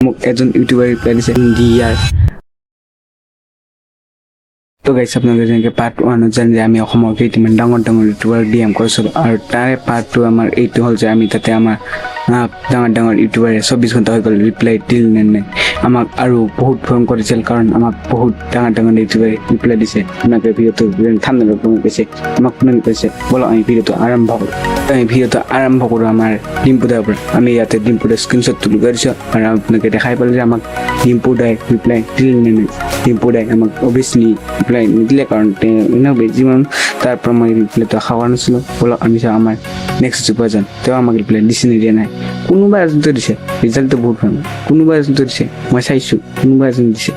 মোক এজন YouTuber reply দিছে ইণ্ডিয়াৰ। তো গাইছ আপোনালোকে যেনেকৈ পাৰ্ট 1 জানে যে আমি অসমৰ কেইটামান ডাঙৰ ডাঙৰ ইউটিউবাৰ DM কৰিছিলোঁ আৰু তাৰে পাৰ্ট 2 আমাৰ এইটো হ'ল যে আমি তাতে আমাৰ ডাঙৰ ডাঙৰ ইউটিউবাৰে 24 ঘণ্টা হৈ গ'ল ৰিপ্লাই দিল নে নাই আমাক আৰু বহুত ফোন কৰিছিল কাৰণ আমাক বহুত ডাঙৰ ডাঙৰ ইউটিউবাৰে ৰিপ্লাই দিছে। আপোনালোকে ভিডিঅ'টো ঠাণ্ডা কৈছে আমাক কোনে কৈছে বলো আমি ভিডিঅ'টো আৰম্ভ কৰোঁ। আমি ভিডিঅ'টো আৰম্ভ কৰোঁ আমাৰ ডিম্পুদাৰ পৰা। আমি ইয়াতে ডিম্পুদাৰ স্ক্ৰীনশ্বট তুলি কৰিছোঁ আৰু আপোনালোকে দেখাই পালে যে আমাক ডিম্পুদাই ৰিপ্লাই দিল নে নাই। ডিম্পুদাই আমাক অভিয়াছলি ৰিপ্লাই নিদিলে কাৰণ যিমান তাৰ পৰা মই ৰিপ্লাইটো আশা কৰা নাছিলোঁ। বলক আমি চাওঁ আমাৰ নেক্সট ইউটিউবাৰজন তেওঁ আমাক ৰিপ্লাই দিছে নিদিয়া নাই। কোনোবা এজনটো দিছে, ৰিজাল্টটো বহুত ভাল। কোনোবা এজনটো দিছে, মই চাইছোঁ কোনোবা এজন দিছে।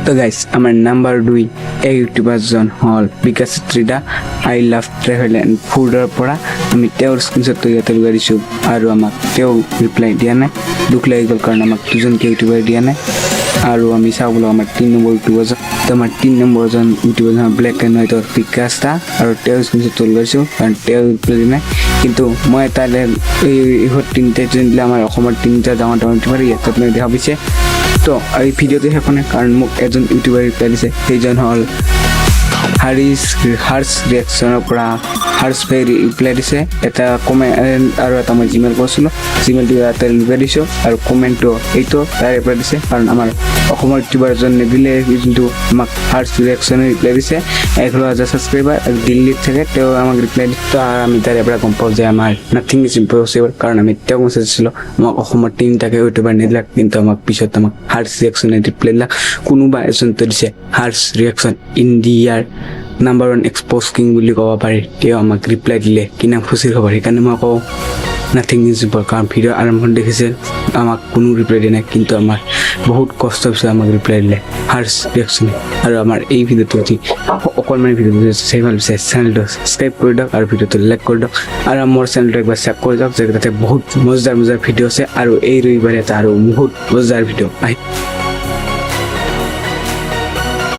তো গাইছ আমাৰ নাম্বাৰ 2 এই ইউটিউবাৰজন হ'ল বিকাশ ত্ৰিদা আই লাভ ট্ৰেভেল এণ্ড ফুডৰ পৰা। আমি তেওঁৰ স্ক্ৰীনশ্বটটো ইয়াতে লগাই দিছোঁ আৰু আমাক তেওঁ ৰিপ্লাই দিয়া নাই। দুখ লাগি গ'ল কাৰণ আমাক দুজনকৈ ইউটিউবাৰ দিয়া নাই। আৰু আমি চাওঁ বোলো আমাৰ 3 নম্বৰ ইউটিউবাৰজন। তো আমাৰ 3 নম্বৰজন ইউটিউবাৰজন ব্লেক এণ্ড হোৱাইটৰ বিকাশ দা আৰু তেওঁৰ স্ক্ৰীনশ্বটটো লগাইছোঁ কাৰণ তেওঁ ৰিপ্লাই দিয়া নাই। কিন্তু মই তালৈ ইহঁত তিনিটাই দিলে আমাৰ অসমৰ 3টা ডাঙৰ ডাঙৰ ইউটিউবাৰ ইয়াত আপোনালোকে দেখা পাইছে। তো এই ভিডিঅ'টো শেষ হোৱা নাই কাৰণ মোক এজন ইউটিউবাৰ ৰিপ্লাই দিছে। সেইজন হ'ল হাৰ্ছ ৰিয়েকশ্যনৰ পৰা হাৰ্ছ ভাই ৰিপ্লাই দিছে। এটা কমেণ্ট আৰু এটা মই জিমেইল কৰিছিলোঁ, জিমেইলটো ইয়াতে লগাই দিছোঁ আৰু কমেণ্টটো এইটো তাৰে পৰা দিছে কাৰণ আমাৰ অসমৰ ইউটিউবাৰজন নিদিলে যোনটো আমাক হাৰ্ছ ৰিয়েকশ্যনে ৰিপ্লাই দিছে 11,000 ছাবস্ক্ৰাইবাৰ আৰু দিল্লীত থাকে তেওঁ আমাক ৰিপ্লাই দিছে। আৰু আমি তাৰে পৰা গম পাওঁ যে আমাৰ নাথিং ইজ ইম্পচিবল কাৰণ আমি তেওঁক মেছেজ দিছিলোঁ আমাক অসমৰ 3টাকে ইউটিউবাৰ নিদিলাক কিন্তু আমাক পিছত আমাক হাৰ্ছ ৰিয়েকশ্যনে ৰিপ্লাই দিলাক। কোনোবা এজনটো দিছে হাৰ্ছ ৰিয়েকশ্যন ইণ্ডিয়াৰ নাম্বাৰ 1 এক্সপ'জ কিং বুলি ক'ব পাৰি। তেওঁ আমাক ৰিপ্লাই দিলে কিনা খুচিৰ খবৰ। সেইকাৰণে মই কওঁ নাথিং ইজ ইম্পচিবল কাৰণ ভিডিঅ' আৰম্ভণি দেখিছিল আমাক কোনো ৰিপ্লাই দিয়া নাই কিন্তু আমাৰ বহুত কষ্ট পিছত আমাক ৰিপ্লাই দিলে হাৰ্ছ ৰিয়েকশ্যনে। আৰু আমাৰ এই ভিডিঅ'টো যদি অকণমান ভিডিঅ'টো চাই ভাল পাইছে চেনেলটো ছাবস্ক্ৰাইব কৰি দিয়ক আৰু ভিডিঅ'টো লাইক কৰি দিয়ক আৰু মোৰ চেনেলটো একবাৰ চেক কৰি দিয়ক যে তাতে বহুত মজাদাৰ ভিডিঅ' আছে আৰু এই ৰবিবাৰে এটা আৰু বহুত মজাদাৰ ভিডিঅ' আহি